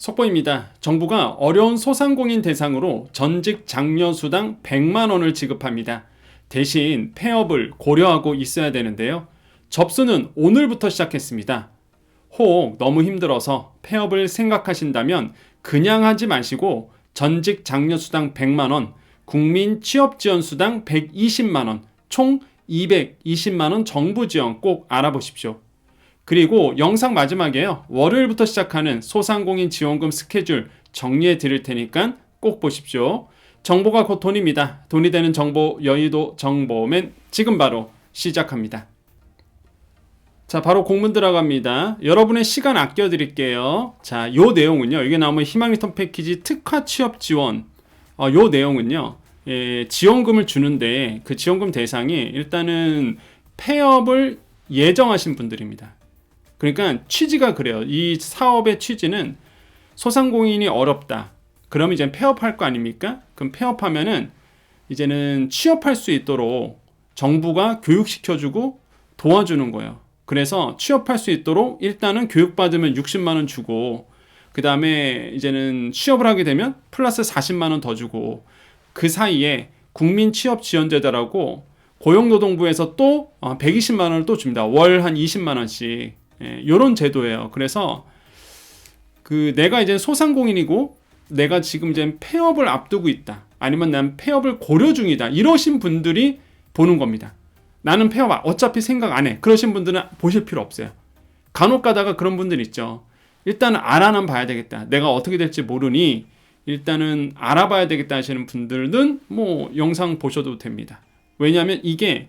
속보입니다. 정부가 어려운 소상공인 대상으로 전직 장려수당 100만 원을 지급합니다. 대신 폐업을 고려하고 있어야 되는데요. 접수는 오늘부터 시작했습니다. 혹 너무 힘들어서 폐업을 생각하신다면 그냥 하지 마시고 전직 장려수당 100만 원, 국민 취업지원수당 120만 원, 총 220만 원 정부 지원 꼭 알아보십시오. 그리고 영상 마지막에요. 월요일부터 시작하는 소상공인 지원금 스케줄 정리해 드릴 테니까 꼭 보십시오. 정보가 곧 돈입니다. 돈이 되는 정보 여의도 정보맨 지금 바로 시작합니다. 자, 바로 공문 들어갑니다. 여러분의 시간 아껴 드릴게요. 자, 요 내용은요. 이게 나오면 희망 리턴 패키지 특화 취업 지원. 요 내용은요. 지원금을 주는데 그 지원금 대상이 일단은 폐업을 예정하신 분들입니다. 그러니까 취지가 그래요. 이 사업의 취지는 소상공인이 어렵다. 그러면 이제 폐업할 거 아닙니까? 그럼 폐업하면은 이제는 취업할 수 있도록 정부가 교육시켜주고 도와주는 거예요. 그래서 취업할 수 있도록 일단은 교육받으면 60만 원 주고 그 다음에 이제는 취업을 하게 되면 플러스 40만 원 더 주고 그 사이에 국민취업지원제도라고 고용노동부에서 또 120만 원을 또 줍니다. 월 한 20만 원씩. 요런 제도예요. 그래서 내가 이제 소상공인이고 내가 지금 이제 폐업을 앞두고 있다. 아니면 난 폐업을 고려 중이다. 이러신 분들이 보는 겁니다. 나는 폐업 어차피 생각 안 해. 그러신 분들은 보실 필요 없어요. 간혹 가다가 그런 분들 있죠. 일단은 알아는 봐야 되겠다. 내가 어떻게 될지 모르니 일단은 알아봐야 되겠다 하시는 분들은 뭐 영상 보셔도 됩니다. 왜냐하면 이게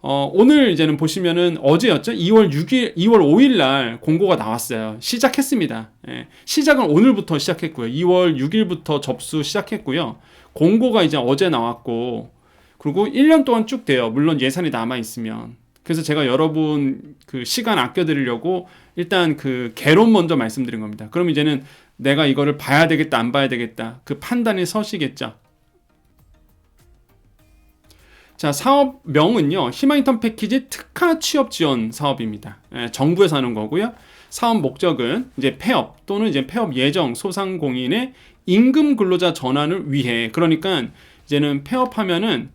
오늘 이제는 보시면은 어제였죠? 2월 5일 날 공고가 나왔어요. 시작했습니다. 시작은 오늘부터 시작했고요. 2월 6일부터 접수 시작했고요. 공고가 이제 어제 나왔고, 그리고 1년 동안 쭉 돼요. 물론 예산이 남아있으면. 그래서 제가 여러분 시간 아껴드리려고 일단 개론 먼저 말씀드린 겁니다. 그럼 이제는 내가 이거를 봐야 되겠다, 안 봐야 되겠다. 그 판단이 서시겠죠. 자, 사업명은요, 희망인턴 패키지 특화 취업 지원 사업입니다. 정부에서 하는 거고요. 사업 목적은 이제 폐업 또는 이제 폐업 예정 소상공인의 임금 근로자 전환을 위해, 그러니까 이제는 폐업하면은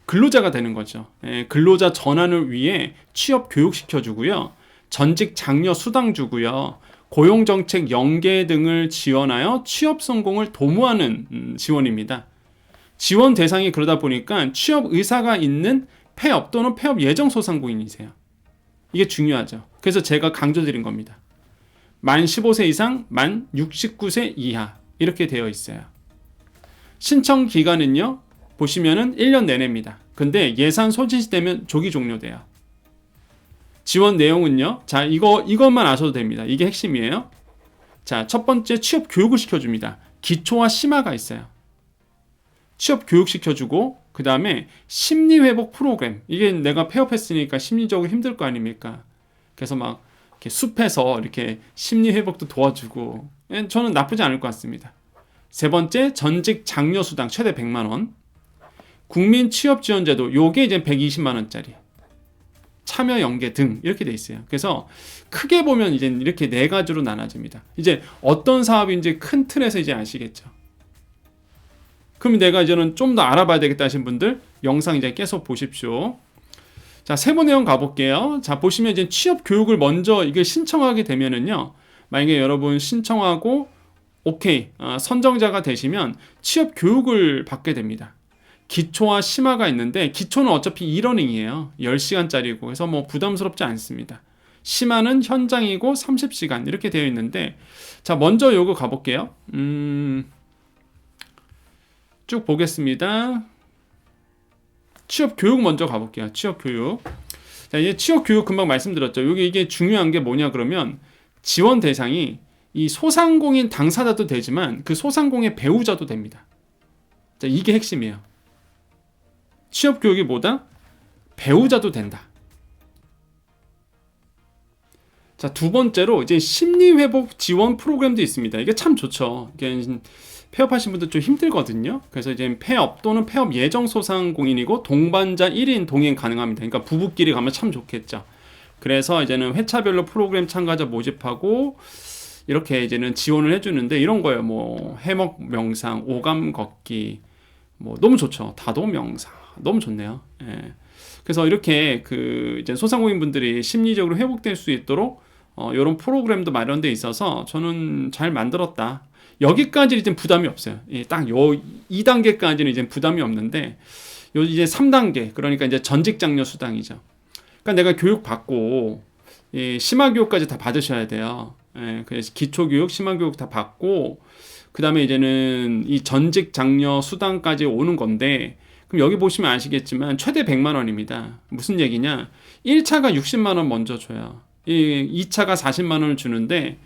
근로자가 되는 거죠. 근로자 전환을 위해 취업 교육 시켜주고요. 전직 장려 수당 주고요. 고용정책 연계 등을 지원하여 취업 성공을 도모하는 지원입니다. 지원 대상이 그러다 보니까 취업 의사가 있는 폐업 또는 폐업 예정 소상공인이세요. 이게 중요하죠. 그래서 제가 강조드린 겁니다. 만 15세 이상, 만 69세 이하 이렇게 되어 있어요. 신청 기간은요, 보시면은 1년 내내입니다. 근데 예산 소진시되면 조기 종료돼요. 지원 내용은요, 자, 이것만 아셔도 됩니다. 이게 핵심이에요. 자, 첫 번째 취업 교육을 시켜줍니다. 기초와 심화가 있어요. 취업 교육 시켜주고, 그 다음에 심리회복 프로그램. 이게 내가 폐업했으니까 심리적으로 힘들 거 아닙니까? 그래서 막 이렇게 숲에서 이렇게 심리회복도 도와주고, 저는 나쁘지 않을 것 같습니다. 세 번째, 전직 장려수당 최대 100만 원. 국민취업지원제도, 요게 이제 120만 원짜리. 참여 연계 등 이렇게 돼 있어요. 그래서 크게 보면 이제 이렇게 네 가지로 나눠집니다. 이제 어떤 사업인지 큰 틀에서 이제 아시겠죠. 그럼 내가 이제는 좀 더 알아봐야 되겠다 하신 분들 영상 이제 계속 보십시오. 자, 세부 내용 가볼게요. 자, 보시면 이제 취업 교육을 먼저 이게 신청하게 되면은요, 만약에 여러분 신청하고 오케이, 선정자가 되시면 취업 교육을 받게 됩니다. 기초와 심화가 있는데, 기초는 어차피 e-러닝이에요. 10시간짜리고 그래서 뭐 부담스럽지 않습니다. 심화는 현장이고 30시간 이렇게 되어 있는데, 자, 먼저 요거 가볼게요. 쭉 보겠습니다. 취업 교육 먼저 가볼게요. 취업 교육. 자, 이제 취업 교육 금방 말씀드렸죠. 이게 중요한 게 뭐냐 그러면 지원 대상이 이 소상공인 당사자도 되지만 그 소상공인의 배우자도 됩니다. 자, 이게 핵심이에요. 취업 교육이 뭐다? 배우자도 된다. 자, 두 번째로 이제 심리회복 지원 프로그램도 있습니다. 이게 참 좋죠. 이게 폐업하신 분들 좀 힘들거든요. 그래서 이제 폐업 또는 폐업 예정 소상공인이고 동반자 1인 동행 가능합니다. 그러니까 부부끼리 가면 참 좋겠죠. 그래서 이제는 회차별로 프로그램 참가자 모집하고 이렇게 이제는 지원을 해주는데 이런 거예요. 뭐 해먹 명상, 오감 걷기, 뭐 너무 좋죠. 다도 명상 너무 좋네요. 예. 그래서 이렇게 그 이제 소상공인 분들이 심리적으로 회복될 수 있도록 이런 프로그램도 마련돼 있어서 저는 잘 만들었다. 여기까지 이제 부담이 없어요. 딱 요 2단계까지는 이제 부담이 없는데 요 이제 3단계 그러니까 이제 전직 장려 수당이죠. 그러니까 내가 교육 받고 심화 교육까지 다 받으셔야 돼요. 예, 그래서 기초 교육, 심화 교육 다 받고 그다음에 이제는 이 전직 장려 수당까지 오는 건데 그럼 여기 보시면 아시겠지만 최대 100만 원입니다. 무슨 얘기냐? 1차가 60만 원 먼저 줘요. 2차가 40만 원을 주는데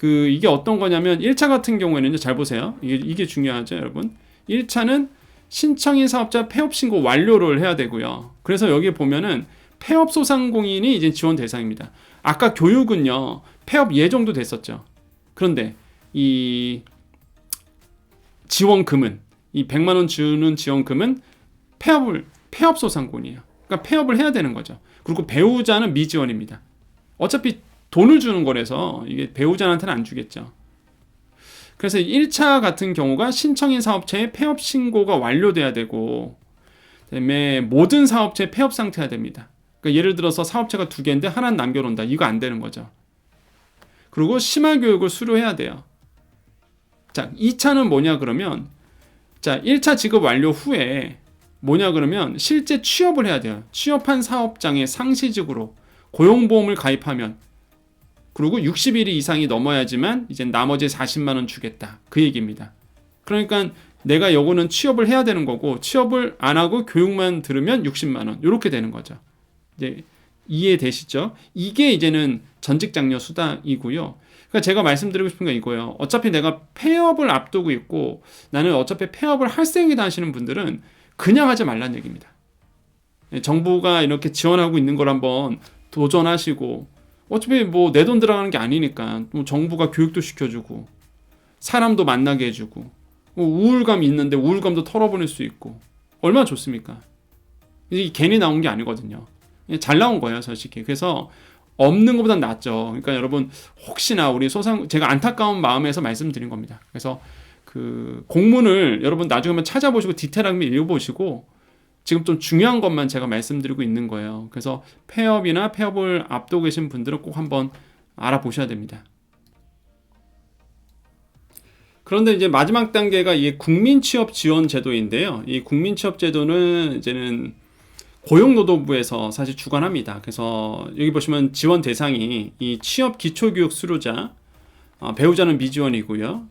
이게 어떤 거냐면 1차 같은 경우에는 잘 보세요. 이게 중요하죠, 여러분. 1차는 신청인 사업자 폐업 신고 완료를 해야 되고요. 그래서 여기 보면은 폐업 소상공인이 이제 지원 대상입니다. 아까 교육은요, 폐업 예정도 됐었죠. 그런데 이 지원금은 이 100만 원 주는 지원금은 폐업 소상공인이에요. 그러니까 폐업을 해야 되는 거죠. 그리고 배우자는 미지원입니다. 어차피 돈을 주는 거라서 이게 배우자한테는 안 주겠죠. 그래서 1차 같은 경우가 신청인 사업체의 폐업 신고가 완료돼야 되고 그다음에 모든 사업체 폐업 상태가 됩니다. 그러니까 예를 들어서 사업체가 2개인데 하나는 남겨놓는다. 이거 안 되는 거죠. 그리고 심화 교육을 수료해야 돼요. 자, 2차는 뭐냐 그러면 자, 1차 지급 완료 후에 뭐냐 그러면 실제 취업을 해야 돼요. 취업한 사업장에 상시직으로 고용보험을 가입하면 그리고 60일 이상이 넘어야지만 이제 나머지 40만 원 주겠다. 그 얘기입니다. 그러니까 내가 요거는 취업을 해야 되는 거고 취업을 안 하고 교육만 들으면 60만 원. 이렇게 되는 거죠. 이제 이해되시죠? 이게 이제는 전직 장려 수당이고요. 그러니까 제가 말씀드리고 싶은 건 이거예요. 어차피 내가 폐업을 앞두고 있고 나는 어차피 폐업을 할 생이다 하시는 분들은 그냥 하지 말라는 얘기입니다. 정부가 이렇게 지원하고 있는 걸 한번 도전하시고 어차피 뭐 내 돈 들어가는 게 아니니까 뭐 정부가 교육도 시켜주고 사람도 만나게 해주고 뭐 우울감 있는데 우울감도 털어보낼 수 있고 얼마나 좋습니까? 이게 괜히 나온 게 아니거든요. 잘 나온 거예요, 솔직히. 그래서 없는 것보단 낫죠. 그러니까 여러분 혹시나 우리 제가 안타까운 마음에서 말씀드린 겁니다. 그래서 그 공문을 여러분 나중에 한번 찾아보시고 디테일하게 읽어보시고 지금 좀 중요한 것만 제가 말씀드리고 있는 거예요. 그래서 폐업이나 폐업을 앞두고 계신 분들은 꼭 한번 알아보셔야 됩니다. 그런데 이제 마지막 단계가 이 국민취업지원제도인데요. 이 국민취업제도는 이제는 고용노동부에서 사실 주관합니다. 그래서 여기 보시면 지원 대상이 이 취업 기초교육 수료자, 배우자는 미지원이고요.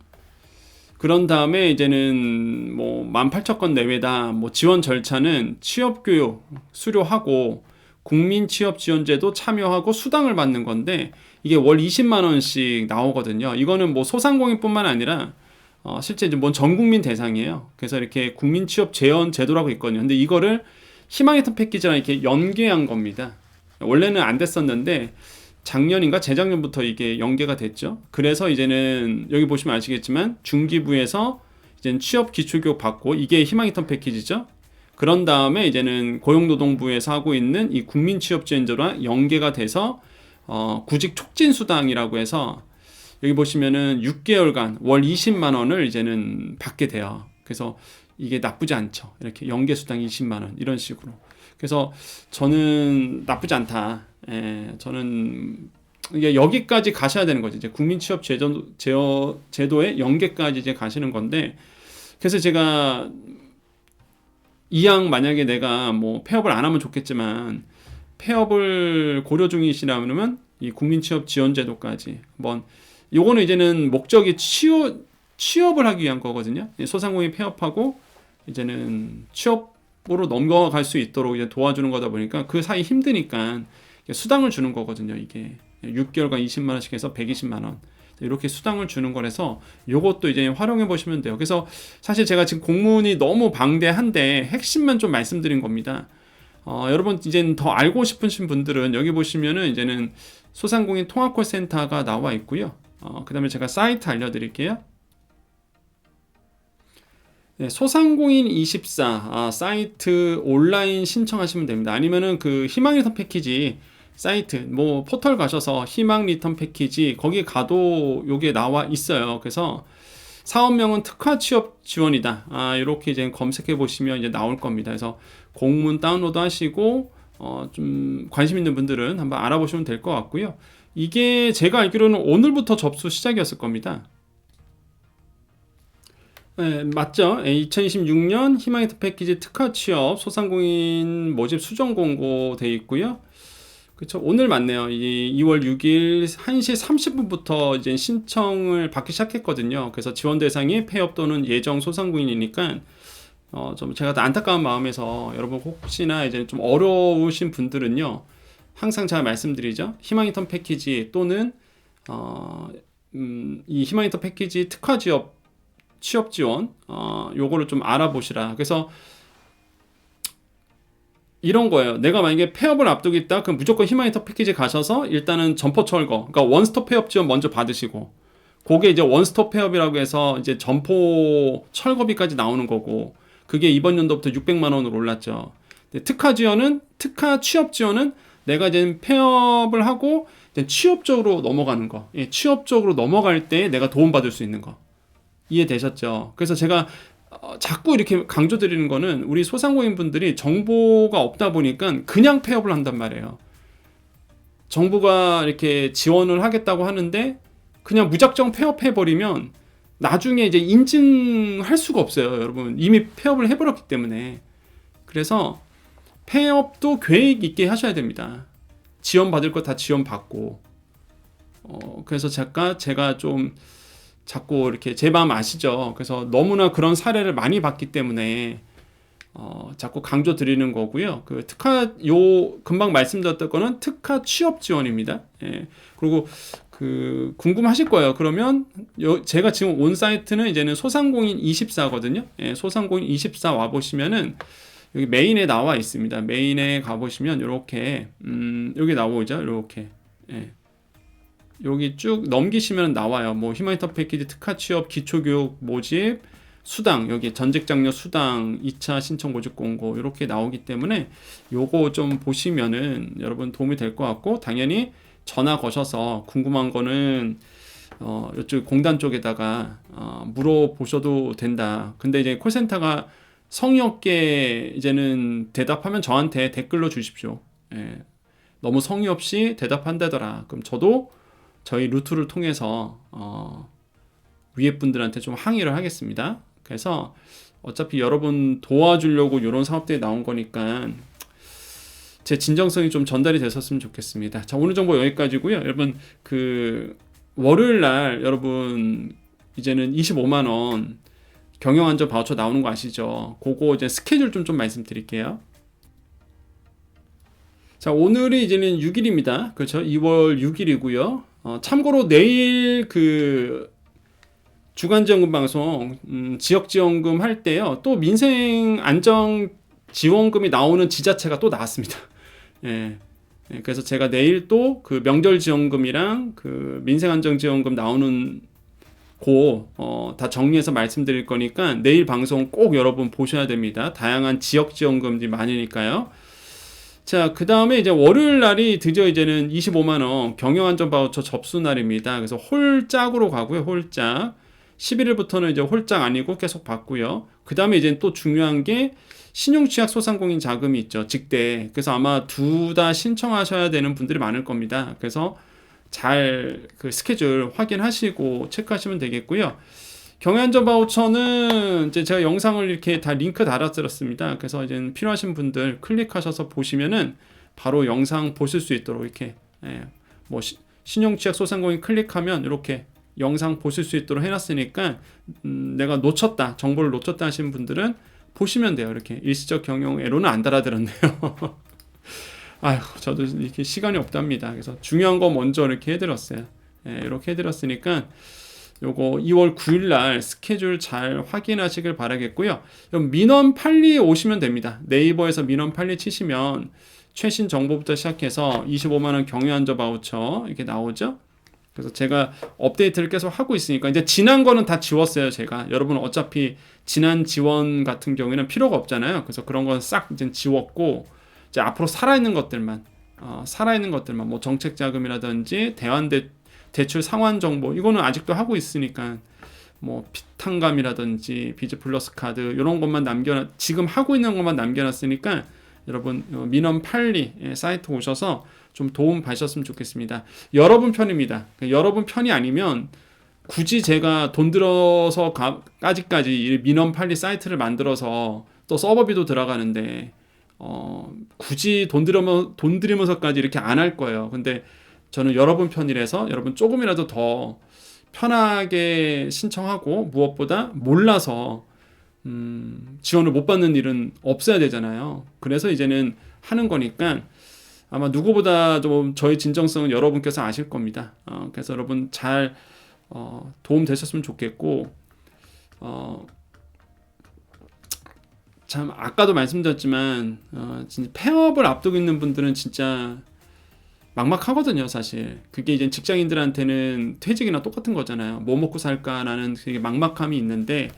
그런 다음에 이제는 뭐 18,000건 내외다. 뭐 지원 절차는 취업교육 수료하고 국민취업지원제도 참여하고 수당을 받는 건데 이게 월 20만 원씩 나오거든요. 이거는 뭐 소상공인뿐만 아니라 실제 이제 뭐 전국민 대상이에요. 그래서 이렇게 국민취업재원제도라고 있거든요. 근데 이거를 희망의 패키지랑 이렇게 연계한 겁니다. 원래는 안 됐었는데 작년인가 재작년부터 이게 연계가 됐죠. 그래서 이제는 여기 보시면 아시겠지만 중기부에서 이제는 취업 기초교육 받고 이게 희망의 패키지죠. 그런 다음에 이제는 고용노동부에서 하고 있는 이 국민취업지원제도랑 연계가 돼서 구직 촉진 수당이라고 해서 여기 보시면은 6개월간 월 20만 원을 이제는 받게 돼요. 그래서 이게 나쁘지 않죠. 이렇게 연계 수당 20만 원 이런 식으로. 그래서 저는 나쁘지 않다. 저는 이게 여기까지 가셔야 되는 거죠. 이제 국민취업제도의 연계까지 이제 가시는 건데, 그래서 제가 이왕 만약에 내가 뭐 폐업을 안 하면 좋겠지만 폐업을 고려 중이시라면 이 국민취업지원제도까지 한번 요거는 이제는 목적이 취업을 하기 위한 거거든요. 소상공인 폐업하고 이제는 취업으로 넘어갈 수 있도록 이제 도와주는 거다 보니까 그 사이 힘드니까 수당을 주는 거거든요. 이게 6개월간 20만 원씩 해서 120만 원 이렇게 수당을 주는 거라서 요것도 이제 활용해 보시면 돼요. 그래서 사실 제가 지금 공문이 너무 방대한데 핵심만 좀 말씀드린 겁니다. 여러분 이제는 더 알고 싶으신 분들은 여기 보시면은 이제는 소상공인 통합콜센터가 나와 있고요. 그 다음에 제가 사이트 알려드릴게요. 네, 소상공인24 사이트 온라인 신청하시면 됩니다. 아니면은 그 희망의 선 패키지 사이트 뭐 포털 가셔서 희망 리턴 패키지 거기 가도 요게 나와 있어요. 그래서 사업명은 특화 취업 지원이다. 이렇게 이제 검색해 보시면 이제 나올 겁니다. 그래서 공문 다운로드 하시고 좀 관심 있는 분들은 한번 알아보시면 될 것 같고요. 이게 제가 알기로는 오늘부터 접수 시작이었을 겁니다. 네, 맞죠? 2026년 희망히트 패키지 특화 취업 소상공인 모집 수정 공고 돼 있고요. 그렇죠. 오늘 맞네요. 이 2월 6일 1시 30분부터 이제 신청을 받기 시작했거든요. 그래서 지원 대상이 폐업 또는 예정 소상공인이니까 좀 제가 안타까운 마음에서 여러분 혹시나 이제 좀 어려우신 분들은요. 항상 제가 말씀드리죠. 희망인턴 패키지 또는 이 희망인턴 패키지 특화 취업 지원 요거를 좀 알아보시라. 그래서 이런 거예요. 내가 만약에 폐업을 앞두고 있다, 그럼 무조건 희망인턴 패키지 가셔서 일단은 점포 철거, 그러니까 원스톱 폐업 지원 먼저 받으시고, 그게 이제 원스톱 폐업이라고 해서 이제 점포 철거비까지 나오는 거고, 그게 이번 연도부터 600만 원으로 올랐죠. 특화 취업 지원은 내가 이제 폐업을 하고 이제 취업 쪽으로 넘어가는 거, 취업 쪽으로 넘어갈 때 내가 도움받을 수 있는 거. 이해되셨죠? 그래서 제가 자꾸 이렇게 강조드리는 거는 우리 소상공인 분들이 정보가 없다 보니까 그냥 폐업을 한단 말이에요. 정부가 이렇게 지원을 하겠다고 하는데 그냥 무작정 폐업해버리면 나중에 이제 인증할 수가 없어요. 여러분 이미 폐업을 해버렸기 때문에. 그래서 폐업도 계획 있게 하셔야 됩니다. 지원 받을 거 다 지원 받고. 그래서 제가 좀 자꾸 이렇게 제 마음 아시죠? 그래서 너무나 그런 사례를 많이 봤기 때문에 자꾸 강조 드리는 거고요. 그 특화 금방 말씀드렸던 거는 특화 취업 지원입니다. 예. 그리고 그 궁금하실 거예요. 그러면 제가 지금 온 사이트는 이제는 소상공인 24거든요. 예, 소상공인 24 와 보시면은 여기 메인에 나와 있습니다. 메인에 가 보시면 이렇게 여기 나오죠. 이렇게. 예. 여기 쭉 넘기시면 나와요. 뭐 희망인턴 패키지 특화 취업 기초교육 모집 수당, 여기 전직 장려 수당 2차 신청 모집 공고 이렇게 나오기 때문에 요거 좀 보시면은 여러분 도움이 될 것 같고, 당연히 전화 거셔서 궁금한 거는 이쪽 공단 쪽에다가 물어보셔도 된다. 근데 이제 콜센터가 성의 없게 이제는 대답하면 저한테 댓글로 주십시오. 예. 너무 성의 없이 대답한다더라. 그럼 저도 저희 루트를 통해서 위에 분들한테 좀 항의를 하겠습니다. 그래서 어차피 여러분 도와주려고 이런 사업들이 나온 거니까 제 진정성이 좀 전달이 됐었으면 좋겠습니다. 자, 오늘 정보 여기까지고요. 여러분 그 월요일 날 여러분 이제는 25만 원 경영안전 바우처 나오는 거 아시죠? 그거 이제 스케줄 좀 말씀드릴게요. 자, 오늘이 이제는 6일입니다. 그렇죠? 2월 6일이고요. 참고로 내일 그 주간지원금 방송 지역지원금 할 때요, 또 민생안정지원금이 나오는 지자체가 또 나왔습니다. 예. 그래서 제가 내일 또 그 명절지원금이랑 그 민생안정지원금 나오는 다 정리해서 말씀드릴 거니까 내일 방송 꼭 여러분 보셔야 됩니다. 다양한 지역지원금들이 많으니까요. 자, 그 다음에 이제 월요일 날이 드디어 이제는 25만원 경영안전 바우처 접수 날입니다. 그래서 홀짝으로 가고요. 홀짝. 11일부터는 이제 홀짝 아니고 계속 받고요. 그 다음에 이제 또 중요한 게 신용취약 소상공인 자금이 있죠. 직대. 그래서 아마 둘 다 신청하셔야 되는 분들이 많을 겁니다. 그래서 잘 그 스케줄 확인하시고 체크하시면 되겠고요. 경영안전 바우처는 이제 제가 영상을 이렇게 다 링크 달아드렸습니다. 그래서 이제 필요하신 분들 클릭하셔서 보시면은 바로 영상 보실 수 있도록 이렇게 뭐 신용취약 소상공인 클릭하면 이렇게 영상 보실 수 있도록 해놨으니까 내가 정보를 놓쳤다 하시는 분들은 보시면 돼요. 이렇게 일시적 경영애로는 안 달아드렸네요. 아휴, 저도 이렇게 시간이 없답니다. 그래서 중요한 거 먼저 이렇게 해드렸어요. 이렇게 해드렸으니까 요거 2월 9일 날 스케줄 잘 확인하시길 바라겠고요. 민원 판리 오시면 됩니다. 네이버에서 민원 판리 치시면 최신 정보부터 시작해서 25만원 경유안전 바우처 이렇게 나오죠. 그래서 제가 업데이트를 계속 하고 있으니까 이제 지난 거는 다 지웠어요. 제가 여러분은 어차피 지난 지원 같은 경우에는 필요가 없잖아요. 그래서 그런 건 싹 이제 지웠고 이제 앞으로 살아있는 것들만 살아있는 것들만 뭐 정책자금이라든지 대출 상환 정보 이거는 아직도 하고 있으니까 뭐 피탕감이라든지 비즈 플러스 카드 이런 것만 지금 하고 있는 것만 남겨놨으니까 여러분 민원 판리 사이트 오셔서 좀 도움 받으셨으면 좋겠습니다. 여러분 편입니다. 여러분 편이 아니면 굳이 제가 돈 들어서 까지까지 민원 판리 사이트를 만들어서 또 서버비도 들어가는데 굳이 돈 들이면서까지 이렇게 안 할 거예요. 근데 저는 여러분 편이라서 여러분 조금이라도 더 편하게 신청하고 무엇보다 몰라서 지원을 못 받는 일은 없어야 되잖아요. 그래서 이제는 하는 거니까 아마 누구보다 좀 저희 진정성은 여러분께서 아실 겁니다. 그래서 여러분 잘 도움 되셨으면 좋겠고 참 아까도 말씀드렸지만 진짜 폐업을 앞두고 있는 분들은 진짜 막막하거든요, 사실. 그게 이제 직장인들한테는 퇴직이나 똑같은 거잖아요. 뭐 먹고 살까라는 되게 막막함이 있는데,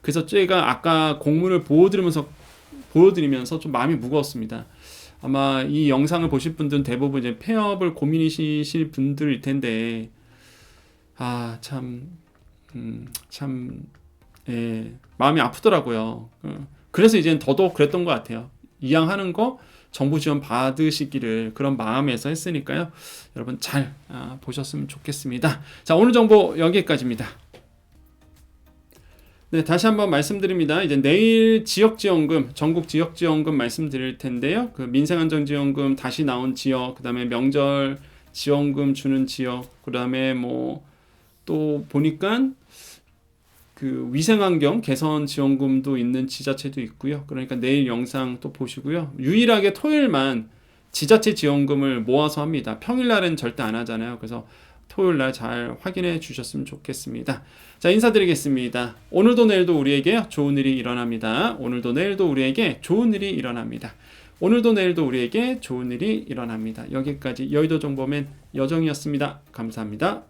그래서 제가 아까 공문을 보여드리면서 좀 마음이 무거웠습니다. 아마 이 영상을 보실 분들은 대부분 이제 폐업을 고민이실 분들일 텐데, 마음이 아프더라고요. 그래서 이제는 더더욱 그랬던 것 같아요. 이양하는 거 정부 지원 받으시기를 그런 마음에서 했으니까요. 여러분 잘 보셨으면 좋겠습니다. 자, 오늘 정보 여기까지입니다. 네, 다시 한번 말씀드립니다. 이제 내일 지역지원금, 전국 지역지원금 말씀드릴 텐데요. 그 민생안정지원금 다시 나온 지역, 그 다음에 명절 지원금 주는 지역, 그 다음에 뭐 또 보니까 그 위생환경 개선 지원금도 있는 지자체도 있고요. 그러니까 내일 영상 또 보시고요. 유일하게 토요일만 지자체 지원금을 모아서 합니다. 평일날은 절대 안 하잖아요. 그래서 토요일날 잘 확인해 주셨으면 좋겠습니다. 자, 인사드리겠습니다. 오늘도 내일도 우리에게 좋은 일이 일어납니다. 오늘도 내일도 우리에게 좋은 일이 일어납니다. 오늘도 내일도 우리에게 좋은 일이 일어납니다. 여기까지 여의도 정보맨 여정이었습니다. 감사합니다.